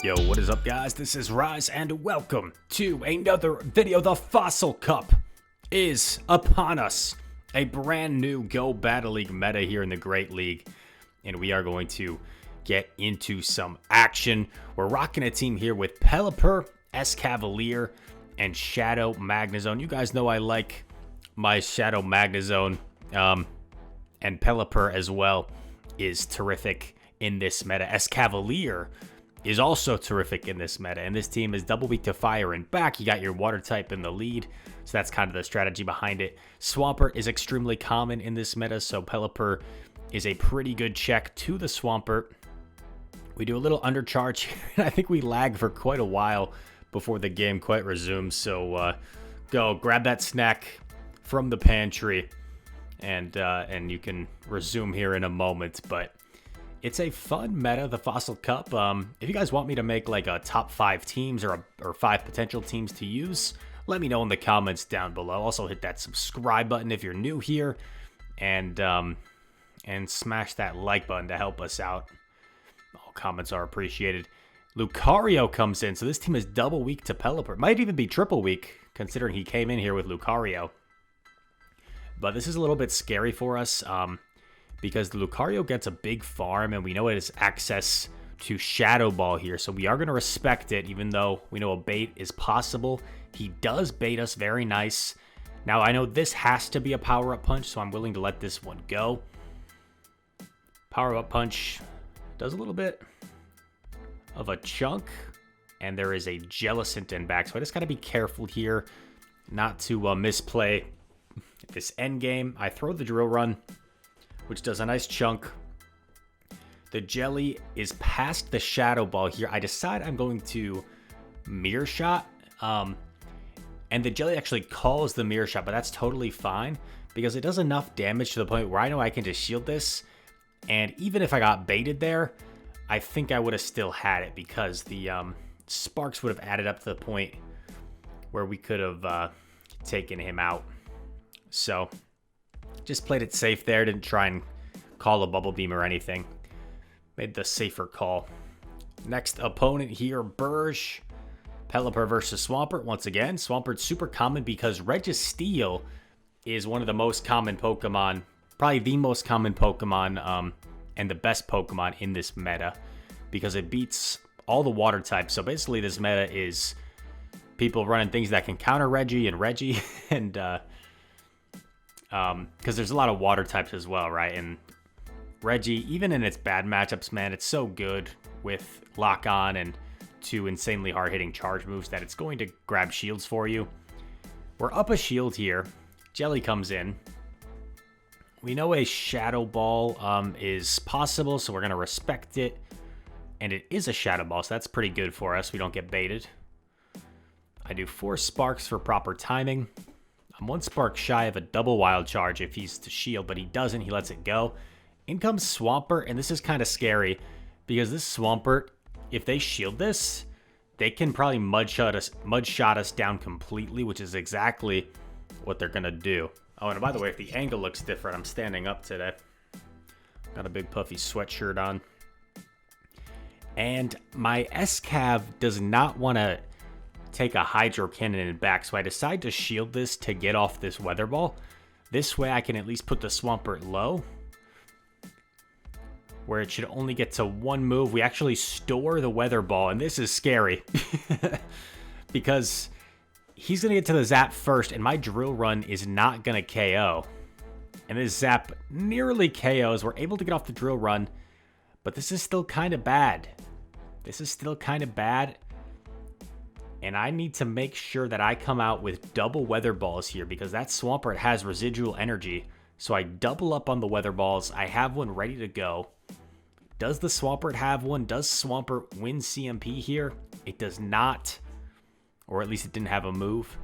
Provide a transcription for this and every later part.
Yo, what is up, guys? This is Rise, and welcome to another video. The Fossil Cup is upon us. A brand new Go Battle League meta here in the Great League, and we are going to get into some action. We're rocking a team here with Pelipper, Cavalier, and Shadow Magnezone. You guys know I like my Shadow Magnezone, and Pelipper as well is terrific in this meta. Cavalier is also terrific in this meta, and this team is double weak to fire and back. You got your water type in the lead, so that's kind of the strategy behind it. Swampert is extremely common in this meta, so Pelipper is a pretty good check to the Swampert. We do a little undercharge here, and I think we lag for quite a while before the game quite resumes, so go grab that snack from the pantry, and you can resume here in a moment. But it's a fun meta, the Fossil Cup. If you guys want me to make like a top 5 teams or 5 potential teams to use, let me know in the comments down below. Also hit that subscribe button if you're new here, and smash that like button to help us out. All comments are appreciated. Lucario comes in, so this team is double weak to Pelipper. Might even be triple weak, considering he came in here with Lucario. But this is a little bit scary for us, because the Lucario gets a big farm, and we know it has access to Shadow Ball here, so we are going to respect it, even though we know a bait is possible. He does bait us very nice. Now, I know this has to be a Power-Up Punch, so I'm willing to let this one go. Power-Up Punch does a little bit of a chunk, and there is a Jellicent in back, so I just got to be careful here not to misplay this endgame. I throw the Drill Run, which does a nice chunk. The Jelly is past the Shadow Ball here. I decide I'm going to Mirror Shot, and the Jelly actually calls the Mirror Shot, but that's totally fine because it does enough damage to the point where I know I can just shield this, and even if I got baited there, I think I would have still had it because the Sparks would have added up to the point where we could have taken him out. So just played it safe there. Didn't try and call a Bubble Beam or anything. Made the safer call. Next opponent here, Burge. Pelipper versus Swampert. Once again, Swampert's super common because Registeel is one of the most common Pokemon. Probably the most common Pokemon and the best Pokemon in this meta because it beats all the water types. So basically this meta is people running things that can counter Reggie and because there's a lot of water types as well, right? And Reggie, even in its bad matchups, man, it's so good with Lock On and 2 insanely hard-hitting charge moves that it's going to grab shields for you. We're up a shield here. Jelly comes in. We know a Shadow Ball is possible, so we're going to respect it. And it is a Shadow Ball, so that's pretty good for us. We don't get baited. I do 4 Sparks for proper timing. I'm 1 Spark shy of a double Wild Charge if he's to shield, but he doesn't. He lets it go. In comes Swampert, and this is kind of scary because this Swampert, if they shield this, they can probably mud shot us down completely, which is exactly what they're going to do. Oh, and by the way, if the angle looks different, I'm standing up today. Got a big puffy sweatshirt on. And my S-Cav does not want to take a Hydro Cannon in back, so I decide to shield this to get off this Weather Ball. This way I can at least put the Swampert low, where it should only get to 1 move. We actually store the Weather Ball, and this is scary because he's going to get to the Zap first, and my Drill Run is not going to KO. And this Zap nearly KOs. We're able to get off the Drill Run, but this is still kind of bad. And I need to make sure that I come out with double Weather Balls here because that Swampert has residual energy. So I double up on the Weather Balls. I have one ready to go. Does the Swampert have one? Does Swampert win CMP here? It does not. Or at least it didn't have a move.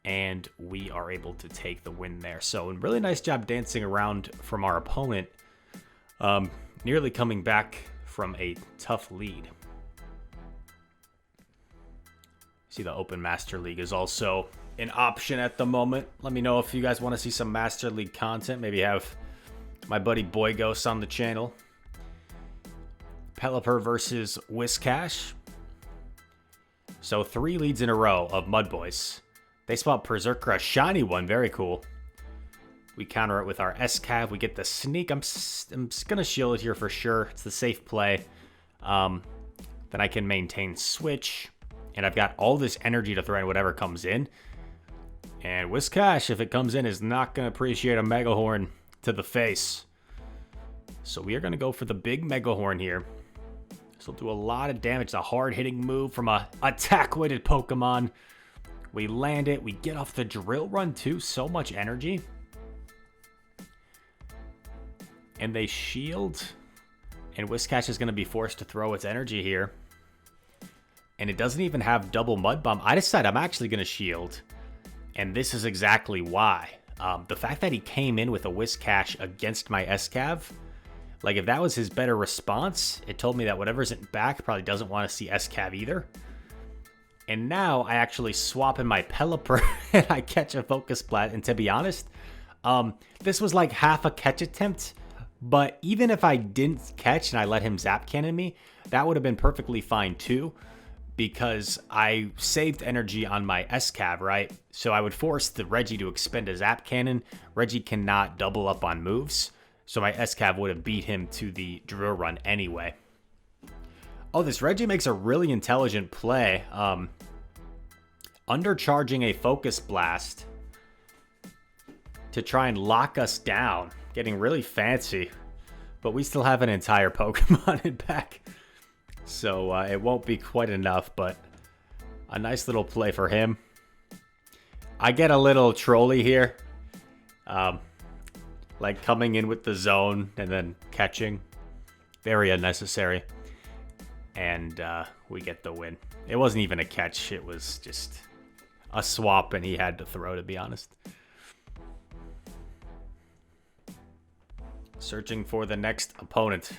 And we are able to take the win there. So really nice job dancing around from our opponent. Nearly coming back from a tough lead. See, the Open Master League is also an option at the moment. Let me know if you guys want to see some Master League content. Maybe have my buddy Boyghost on the channel. Pelipper versus Whiscash. So 3 leads in a row of Mud Boys. They spot Berserker, a shiny one. Very cool. We counter it with our S-Cav. We get the sneak. I'm just going to shield it here for sure. It's the safe play. Then I can maintain switch. And I've got all this energy to throw in whatever comes in. And Whiscash, if it comes in, is not going to appreciate a Mega Horn to the face. So we are going to go for the big Mega Horn here. This will do a lot of damage. It's a hard-hitting move from a attack-weighted Pokemon. We land it. We get off the drill run, too. So much energy. And they shield. And Whiscash is going to be forced to throw its energy here. And it doesn't even have double Mud Bomb. I decide I'm actually going to shield. And this is exactly why. The fact that he came in with a Whiscash against my S-Cav, like if that was his better response, it told me that whatever's in back probably doesn't want to see S-Cav either. And now I actually swap in my Pelipper and I catch a Focus Blast. And to be honest, this was like half a catch attempt. But even if I didn't catch and I let him Zap Cannon me, that would have been perfectly fine too. Because I saved energy on my S-Cav, right? So I would force the Reggie to expend a Zap Cannon. Reggie cannot double up on moves. So my S-Cav would have beat him to the drill run anyway. Oh, this Reggie makes a really intelligent play. Undercharging a Focus Blast to try and lock us down. Getting really fancy. But we still have an entire Pokemon in back. So it won't be quite enough, but a nice little play for him. I get a little trolly here. Like coming in with the zone and then catching. Very unnecessary. And we get the win. It wasn't even a catch. It was just a swap and he had to throw, to be honest. Searching for the next opponent.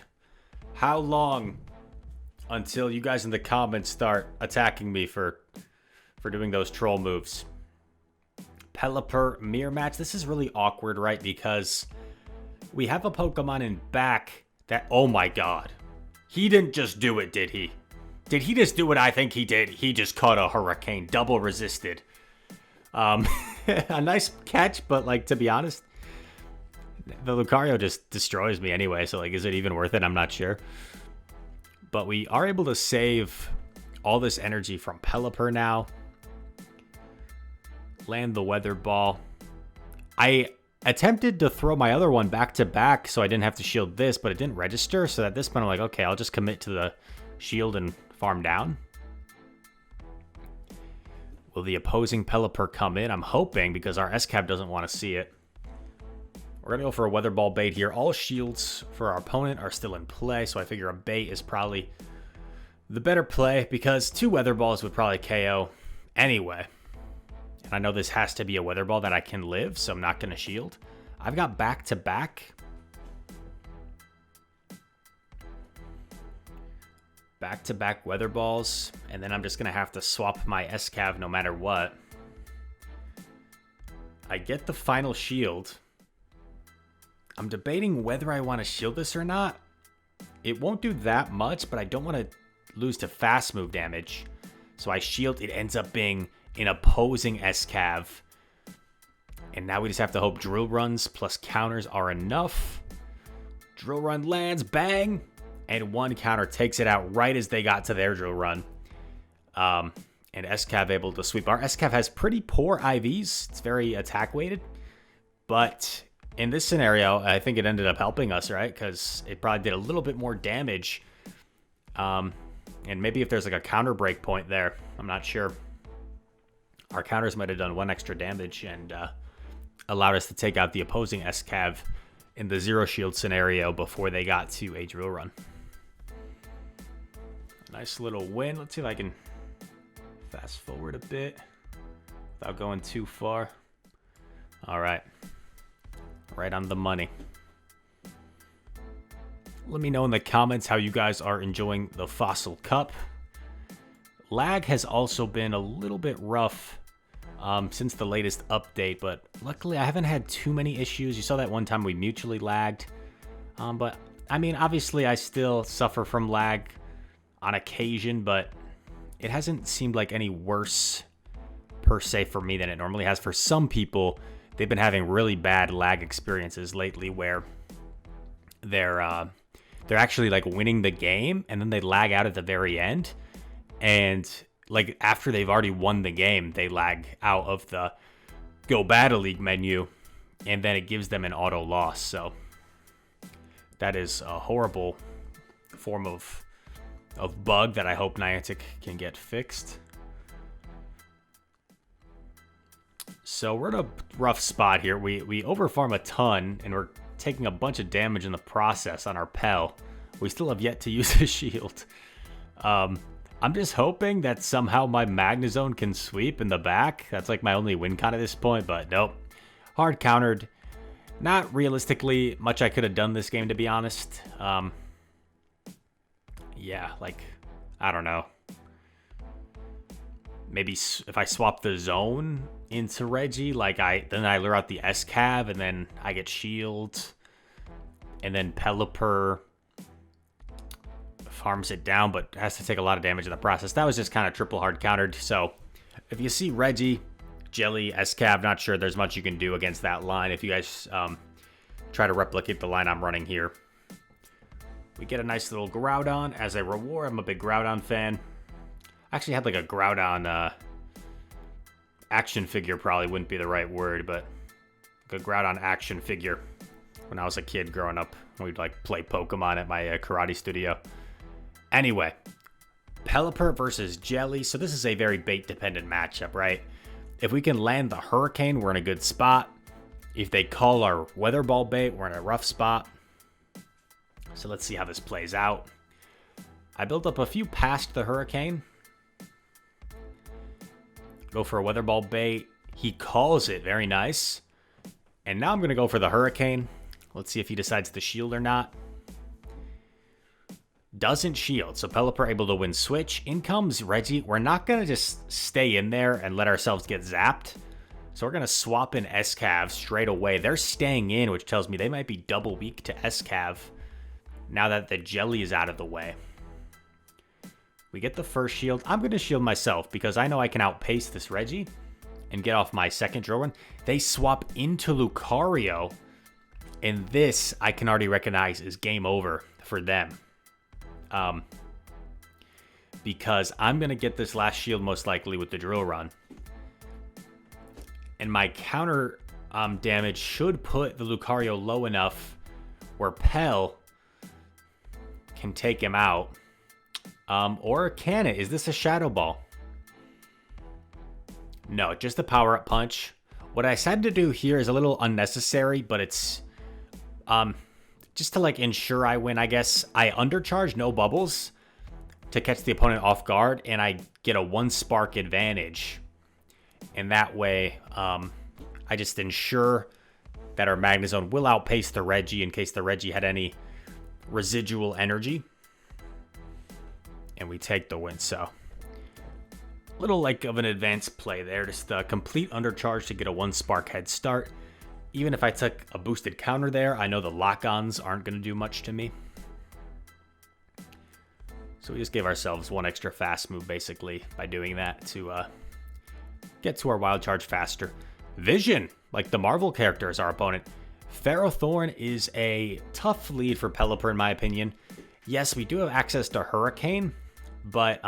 How long until you guys in the comments start attacking me for doing those troll moves? Pelipper mirror match. This is really awkward, right? Because we have a Pokemon in back that, oh my god. He didn't just do it, did he? Did he just do what I think he did? He just caught a Hurricane, double resisted. A nice catch, but like, to be honest, the Lucario just destroys me anyway. So like, is it even worth it? I'm not sure. But we are able to save all this energy from Pelipper now. Land the Weather Ball. I attempted to throw my other one back to back so I didn't have to shield this, but it didn't register. So at this point, I'm like, okay, I'll just commit to the shield and farm down. Will the opposing Pelipper come in? I'm hoping, because our S-Cav doesn't want to see it. We're going to go for a Weather Ball bait here. All shields for our opponent are still in play, so I figure a bait is probably the better play because 2 Weather Balls would probably KO anyway. And I know this has to be a Weather Ball that I can live, so I'm not going to shield. I've got back-to-back. Back-to-back Weather Balls, and then I'm just going to have to swap my S-Cav no matter what. I get the final shield. I'm debating whether I want to shield this or not. It won't do that much, but I don't want to lose to fast move damage. So I shield. It ends up being an opposing S-Cav. And now we just have to hope drill runs plus counters are enough. Drill run lands, bang! And 1 counter takes it out right as they got to their drill run. And S-Cav able to sweep. Our S-Cav has pretty poor IVs. It's very attack weighted. But in this scenario, I think it ended up helping us, right? Because it probably did a little bit more damage. And maybe if there's like a counter break point there, I'm not sure. Our counters might have done 1 extra damage and allowed us to take out the opposing S-Cav in the 0 shield scenario before they got to a drill run. Nice little win. Let's see if I can fast forward a bit without going too far. All right. Right on the money. Let me know in the comments how you guys are enjoying the Fossil Cup. Lag has also been a little bit rough since the latest update, but luckily I haven't had too many issues. You saw that one time we mutually lagged. But, I mean, obviously I still suffer from lag on occasion, but it hasn't seemed like any worse per se for me than it normally has. For some people, they've been having really bad lag experiences lately where they're actually like winning the game and then they lag out at the very end, and like after they've already won the game, they lag out of the Go Battle League menu, and then it gives them an auto loss. So that is a horrible form of bug that I hope Niantic can get fixed. So we're in a rough spot here. We overfarm a ton, and we're taking a bunch of damage in the process on our Pel. We still have yet to use a shield. I'm just hoping that somehow my Magnezone can sweep in the back. That's like my only win con at this point, but nope. Hard countered. Not realistically much I could have done this game, to be honest. Yeah, like, I don't know. Maybe if I swap the zone into Reggie, like then I lure out the S-Cav, and then I get shield, and then Pelipper farms it down, but has to take a lot of damage in the process. That was just kind of triple hard countered. So if you see Reggie, Jelly, S-Cav, not sure there's much you can do against that line if you guys try to replicate the line I'm running here. We get a nice little Groudon as a reward. I'm a big Groudon fan. I actually had like a Groudon action figure, probably wouldn't be the right word, but like a Groudon action figure when I was a kid growing up. We'd like play Pokemon at my karate studio. Anyway, Pelipper versus Jelly. So this is a very bait-dependent matchup, right? If we can land the Hurricane, we're in a good spot. If they call our Weather Ball bait, we're in a rough spot. So let's see how this plays out. I built up a few past the Hurricane. Go for a Weather Ball bait. He calls it. Very nice. And now I'm going to go for the Hurricane. Let's see if he decides to shield or not. Doesn't shield, so Pelipper able to win switch. In comes Reggie. We're not going to just stay in there and let ourselves get zapped. So we're going to swap in S-Cav straight away. They're staying in, which tells me they might be double weak to S-Cav now that the Jelly is out of the way. We get the first shield. I'm going to shield myself because I know I can outpace this Reggie and get off my second drill run. They swap into Lucario, and this I can already recognize is game over for them. Because I'm going to get this last shield most likely with the drill run. And my counter damage should put the Lucario low enough where Pel can take him out. Or can it? Is this a Shadow Ball? No, just a power-up punch. What I decided to do here is a little unnecessary, but it's just to like ensure I win, I guess. I undercharge no bubbles to catch the opponent off guard, and I get a 1 spark advantage. And that way, I just ensure that our Magnezone will outpace the Reggie in case the Reggie had any residual energy. And we take the win. So, little like of an advanced play there. Just a complete undercharge to get a 1 spark head start. Even if I took a boosted counter there, I know the lock-ons aren't going to do much to me. So we just gave ourselves 1 extra fast move, basically, by doing that to get to our wild charge faster. Vision, like the Marvel character, is our opponent. Ferrothorn is a tough lead for Pelipper, in my opinion. Yes, we do have access to Hurricane, but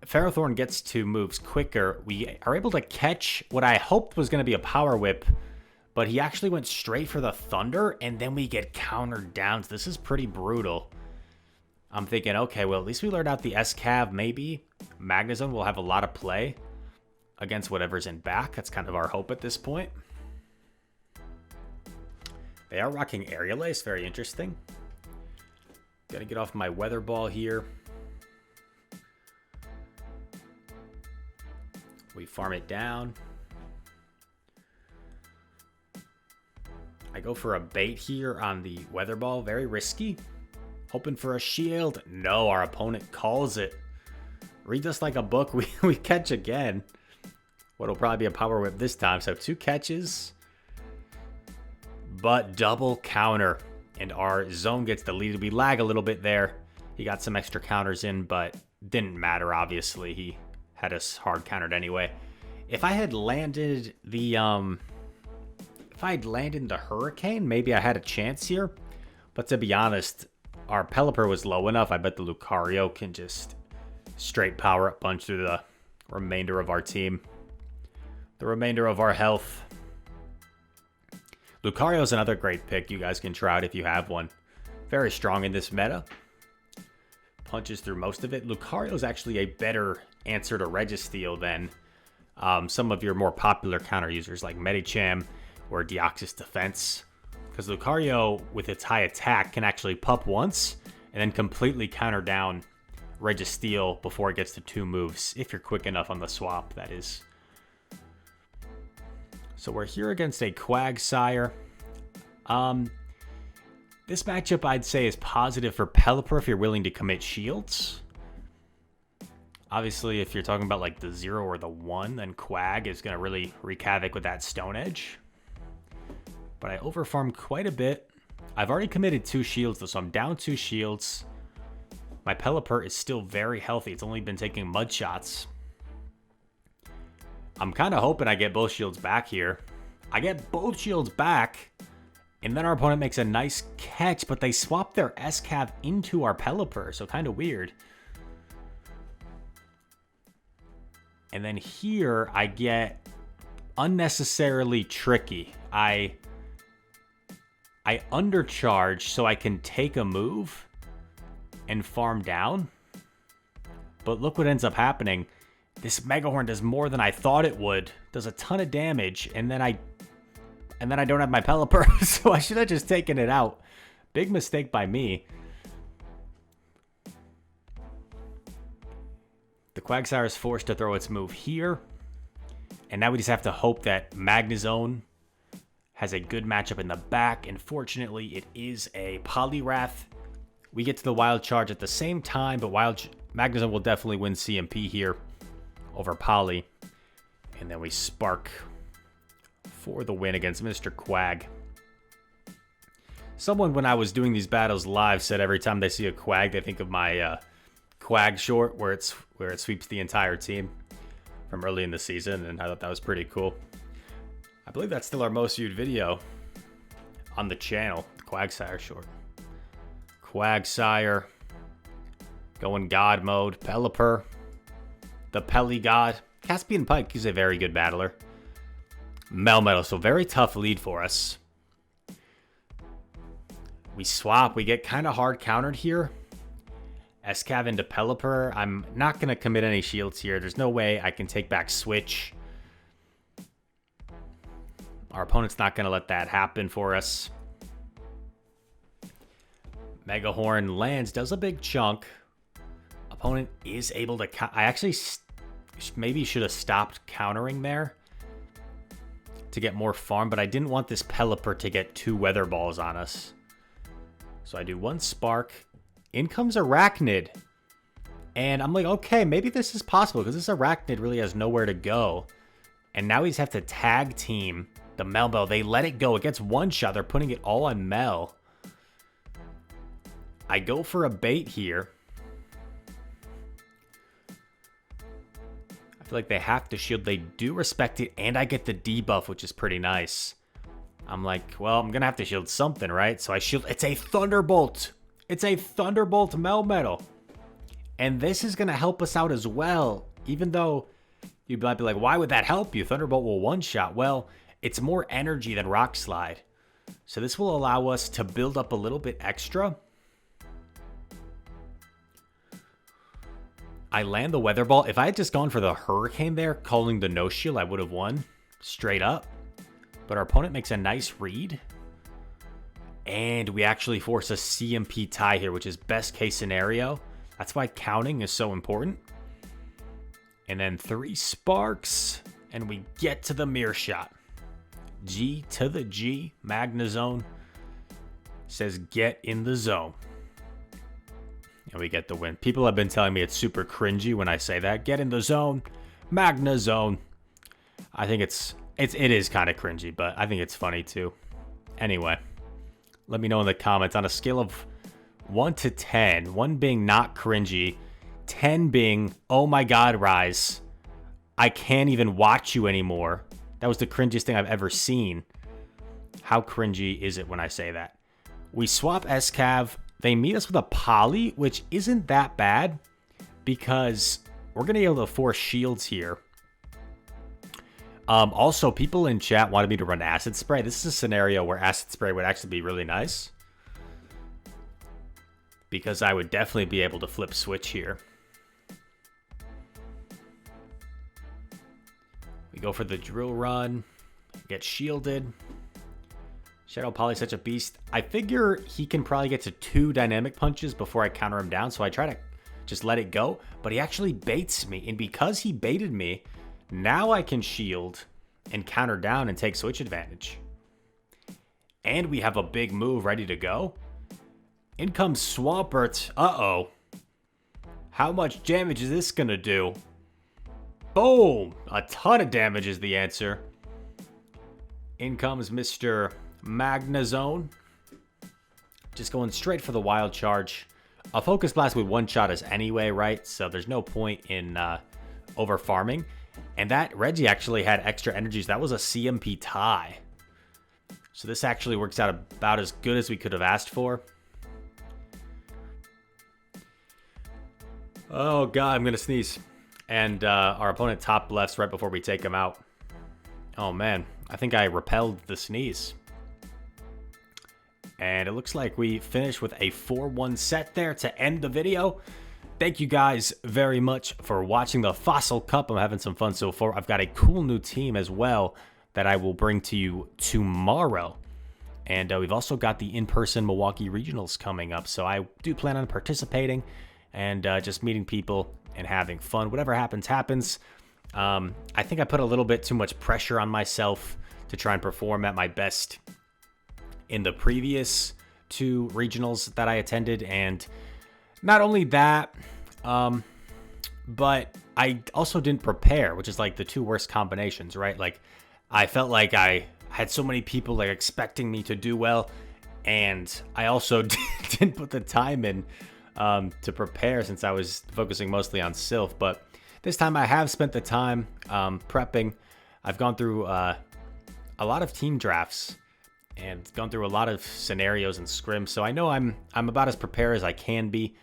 Ferrothorn gets to moves quicker. We are able to catch what I hoped was going to be a Power Whip, but he actually went straight for the Thunder, and then we get countered down. So this is pretty brutal. I'm thinking, okay, well, at least we learned out the S-Cav. Maybe Magnezone will have a lot of play against whatever's in back. That's kind of our hope at this point. They are rocking Aerial Ace. Very interesting. Gotta get off my Weather Ball here. We farm it down. I go for a bait here on the Weather Ball. Very risky. Hoping for a shield. No, our opponent calls it. Read this like a book. We catch again. What'll probably be a Power Whip this time. So 2 catches. But double counter. And our zone gets deleted. We lag a little bit there. He got some extra counters in, but didn't matter, obviously. He had us hard countered anyway. If I had landed the Hurricane, maybe I had a chance here. But to be honest, our Pelipper was low enough. I bet the Lucario can just straight power up punch through the remainder of our team. The remainder of our health. Lucario's another great pick. You guys can try it if you have one. Very strong in this meta. Punches through most of it. Lucario's actually a better answer to Registeel than some of your more popular counter users like Medicham or Deoxys Defense. Because Lucario, with its high attack, can actually pup once and then completely counter down Registeel before it gets to 2 moves. If you're quick enough on the swap, that is. So we're here against a Quagsire. This matchup I'd say is positive for Pelipper if you're willing to commit shields. Obviously, if you're talking about like the 0 or the 1, then Quag is going to really wreak havoc with that Stone Edge. But I overfarmed quite a bit. I've already committed 2 shields though, so I'm down 2 shields. My Pelipper is still very healthy. It's only been taking mud shots. I'm kind of hoping I get both shields back here. I get both shields back, and then our opponent makes a nice catch, but they swap their S-Cav into our Pelipper, so kind of weird. And then here, I get unnecessarily tricky. I undercharge so I can take a move and farm down. But look what ends up happening. This Mega Horn does more than I thought it would. Does a ton of damage, and then I don't have my Pelipper, so I should have just taken it out. Big mistake by me. The Quagsire is forced to throw its move here. And now we just have to hope that Magnezone has a good matchup in the back. And fortunately, it is a Poliwrath. We get to the Wild Charge at the same time, but Magnezone will definitely win CMP here over Poly. And then we Spark for the win against Mr. Quag. Someone, when I was doing these battles live, said every time they see a Quag, they think of my Quag short where it sweeps the entire team from early in the season, and I thought that was pretty cool. I believe that's still our most viewed video on the channel, the Quagsire short. Quagsire going God mode. Pelipper, the Peli God. Caspian Pike is a very good battler. Melmetal, so very tough lead for us. We swap. We get kind of hard countered here. S-Cav into Pelipper. I'm not going to commit any shields here. There's no way I can take back Switch. Our opponent's not going to let that happen for us. Mega Horn lands, does a big chunk. Opponent is able to... I actually maybe should have stopped countering there to get more farm, but I didn't want this Pelipper to get 2 Weather Balls on us. So I do 1 Spark. In comes Arachnid. And I'm like, okay, maybe this is possible because this Arachnid really has nowhere to go. And now we just have to tag team the Melmetal. They let it go. It gets 1 shot. They're putting it all on Mel. I go for a bait here. I feel like they have to shield. They do respect it, and I get the debuff, which is pretty nice. I'm like, well, I'm going to have to shield something, right? So I shield. It's a Thunderbolt. It's a Thunderbolt Melmetal. And this is going to help us out as well. Even though you might be like, why would that help you? Thunderbolt will one-shot. Well, it's more energy than Rock Slide. So this will allow us to build up a little bit extra. I land the Weather Ball. If I had just gone for the Hurricane there, calling the no-shield, I would have won straight up. But our opponent makes a nice read. And we actually force a CMP tie here, which is best case scenario. That's why counting is so important. And then 3 Sparks, and we get to the Mirror Shot. G to the G. Magnezone says get in the zone. And we get the win. People have been telling me it's super cringy when I say that. Get in the zone. Magnezone. I think it is kind of cringy, but I think it's funny too. Anyway, let me know in the comments on a scale of 1 to 10, 1 being not cringy, 10 being, oh my god, Rise, I can't even watch you anymore. That was the cringiest thing I've ever seen. How cringy is it when I say that? We swap SCAV. They meet us with a Poly, which isn't that bad because we're going to be able to force shields here. Also, people in chat wanted me to run Acid Spray. This is a scenario where Acid Spray would actually be really nice, because I would definitely be able to flip switch here. We go for the drill run, get shielded. Shadow Poly's such a beast. I figure he can probably get to 2 dynamic punches before I counter him down, so I try to just let it go, but he actually baits me, and because he baited me, now I can shield and counter down and take switch advantage. And we have a big move ready to go. In comes Swampert. Uh-oh. How much damage is this gonna do? Boom! A ton of damage is the answer. In comes Mr. Magnazone. Just going straight for the wild charge. A Focus Blast would one-shot us anyway, right? So there's no point in over-farming. And that Reggie actually had extra energies. That was a CMP tie. So this actually works out about as good as we could have asked for. Oh, God, I'm going to sneeze. And our opponent top lefts right before we take him out. Oh, man. I think I repelled the sneeze. And it looks like we finished with a 4-1 set there to end the video. Thank you guys very much for watching the Fossil Cup. I'm having some fun so far. I've got a cool new team as well that I will bring to you tomorrow. And we've also got the in-person Milwaukee Regionals coming up. So I do plan on participating and just meeting people and having fun. Whatever happens, happens. I think I put a little bit too much pressure on myself to try and perform at my best in the previous 2 regionals that I attended. And not only that, but I also didn't prepare, which is like the 2 worst combinations, right? Like, I felt like I had so many people like expecting me to do well, and I also didn't put the time in to prepare since I was focusing mostly on Sylph. But this time I have spent the time prepping. I've gone through a lot of team drafts and gone through a lot of scenarios and scrims, so I know I'm about as prepared as I can be.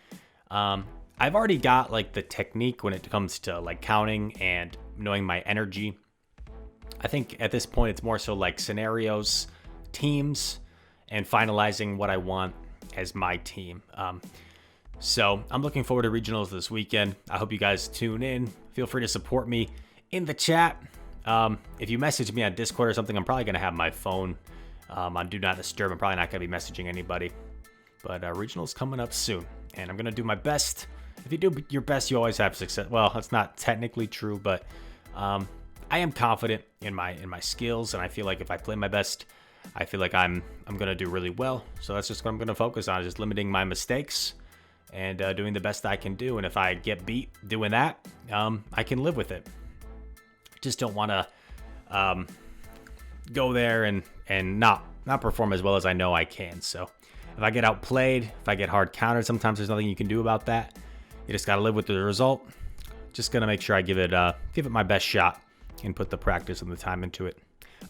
I've already got like the technique when it comes to like counting and knowing my energy. I think at this point it's more so like scenarios, teams, and finalizing what I want as my team. So I'm looking forward to regionals this weekend. I hope you guys tune in. Feel free to support me in the chat. If you message me on Discord or something, I'm probably going to have my phone on Do Not Disturb. I'm probably not going to be messaging anybody. But regionals coming up soon, and I'm going to do my best. If you do your best, you always have success. Well, that's not technically true, but I am confident in my skills, and I feel like if I play my best, I feel like I'm going to do really well. So that's just what I'm going to focus on, just limiting my mistakes and doing the best I can do. And if I get beat doing that, I can live with it. Just don't want to go there and not perform as well as I know I can. So if I get outplayed, if I get hard countered, sometimes there's nothing you can do about that. You just got to live with the result. Just going to make sure I give it my best shot and put the practice and the time into it.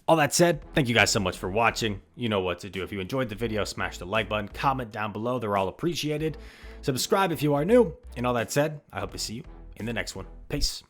All that said, thank you guys so much for watching. You know what to do. If you enjoyed the video, smash the like button, comment down below. They're all appreciated. Subscribe if you are new. And all that said, I hope to see you in the next one. Peace.